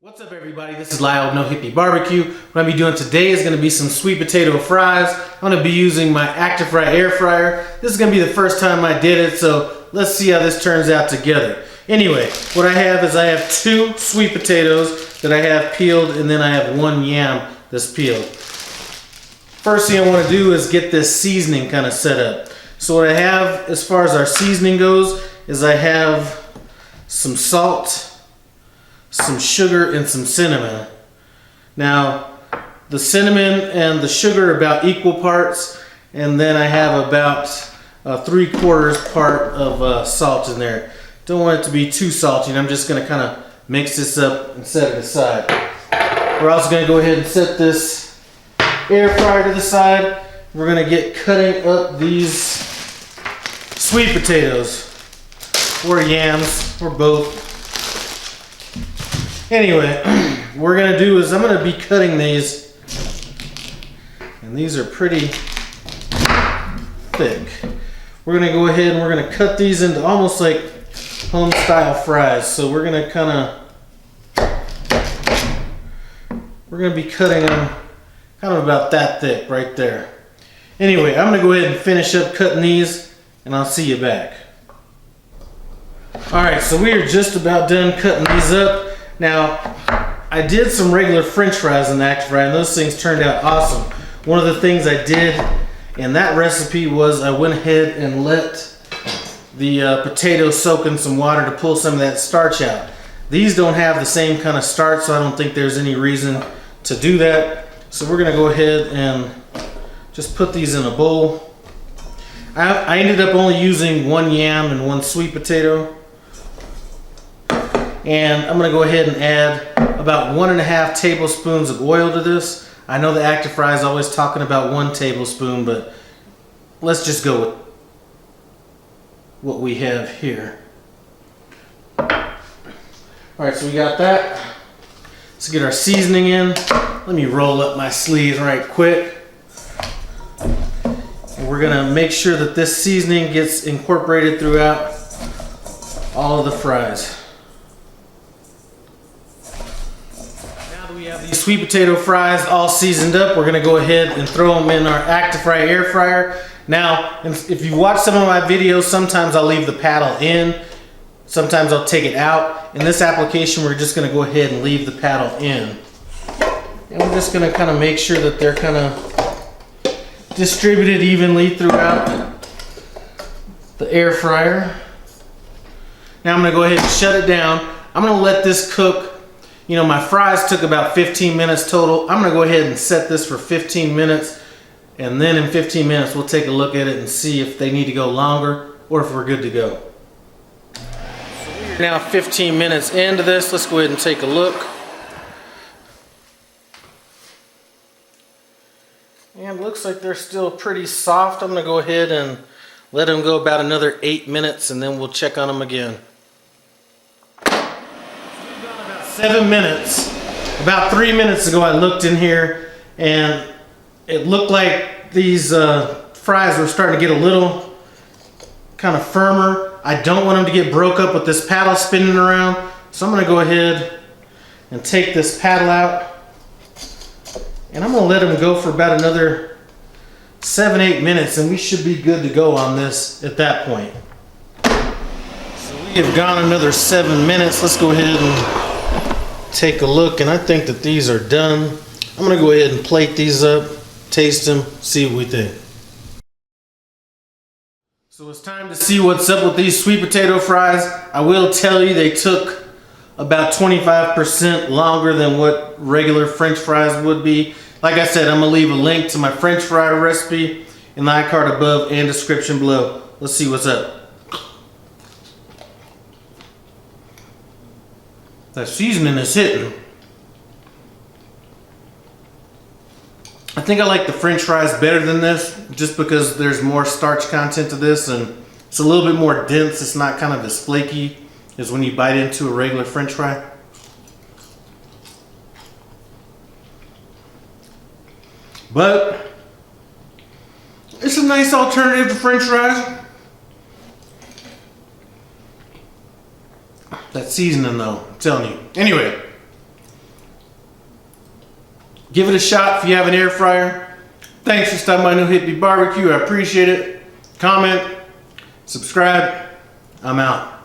What's up everybody, this is Lyle of No Hippie Barbecue. What I'm going to be doing today is going to be some sweet potato fries. I'm going to be using my Actifry air fryer. This is going to be the first time I did it, so let's see how this turns out together. Anyway, what I have two sweet potatoes that I have peeled, and then I have one yam that's peeled. First thing I want to do is get this seasoning kind of set up. So what I have as far as our seasoning goes is I have some salt, some sugar, and some cinnamon. Now the cinnamon and the sugar are about equal parts, and then I have about 3/4 part of salt in there. Don't want it to be too salty, and I'm just going to kind of mix this up and set it aside. We're also going to go ahead and set this air fryer to the side. We're going to get cutting up these sweet potatoes or yams or both. Anyway, what we're going to do is I'm going to be cutting these, and these are pretty thick. We're going to go ahead and we're going to cut these into almost like home style fries. So we're going to be cutting them kind of about that thick right there. Anyway, I'm going to go ahead and finish up cutting these, and I'll see you back. Alright, so we are just about done cutting these up. Now, I did some regular French fries in the Actifry, and those things turned out awesome. One of the things I did in that recipe was I went ahead and let the potatoes soak in some water to pull some of that starch out. These don't have the same kind of starch, so I don't think there's any reason to do that. So we're going to go ahead and just put these in a bowl. I ended up only using one yam and one sweet potato. And I'm going to go ahead and add about 1.5 tablespoons of oil to this. I know the Actifry is always talking about 1 tablespoon, but let's just go with what we have here. Alright, so we got that. Let's get our seasoning in. Let me roll up my sleeves right quick. And we're going to make sure that this seasoning gets incorporated throughout all of the fries. We have these sweet potato fries all seasoned up. We're going to go ahead and throw them in our Actifry air fryer. Now, if you watch some of my videos, sometimes I'll leave the paddle in. Sometimes I'll take it out. In this application, we're just going to go ahead and leave the paddle in. And we're just going to kind of make sure that they're kind of distributed evenly throughout the air fryer. Now I'm going to go ahead and shut it down. I'm going to let this cook. You know, my fries took about 15 minutes total. I'm going to go ahead and set this for 15 minutes. And then in 15 minutes, we'll take a look at it and see if they need to go longer or if we're good to go. So we're now 15 minutes into this. Let's go ahead and take a look. And it looks like they're still pretty soft. I'm going to go ahead and let them go about another 8 minutes, and then we'll check on them again. 7 minutes. About 3 minutes ago I looked in here and it looked like these fries were starting to get a little kind of firmer. I don't want them to get broke up with this paddle spinning around, so I'm going to go ahead and take this paddle out, and I'm going to let them go for about another 7-8 minutes, and we should be good to go on this at that point. So we have gone another 7 minutes. Let's go ahead and take a look, and I think that these are done. I'm going to go ahead and plate these up, taste them, see what we think. So it's time to see what's up with these sweet potato fries. I will tell you they took about 25% longer than what regular French fries would be. Like I said, I'm going to leave a link to my French fry recipe in the iCard above and description below. Let's see what's up. That seasoning is hitting. I think I like the French fries better than this, just because there's more starch content to this and it's a little bit more dense. It's not kind of as flaky as when you bite into a regular French fry. But it's a nice alternative to French fries. That seasoning though, I'm telling you. Anyway, Give it a shot if you have an air fryer. Thanks for stopping by New Hippie Barbecue. I appreciate it. Comment, subscribe. I'm out.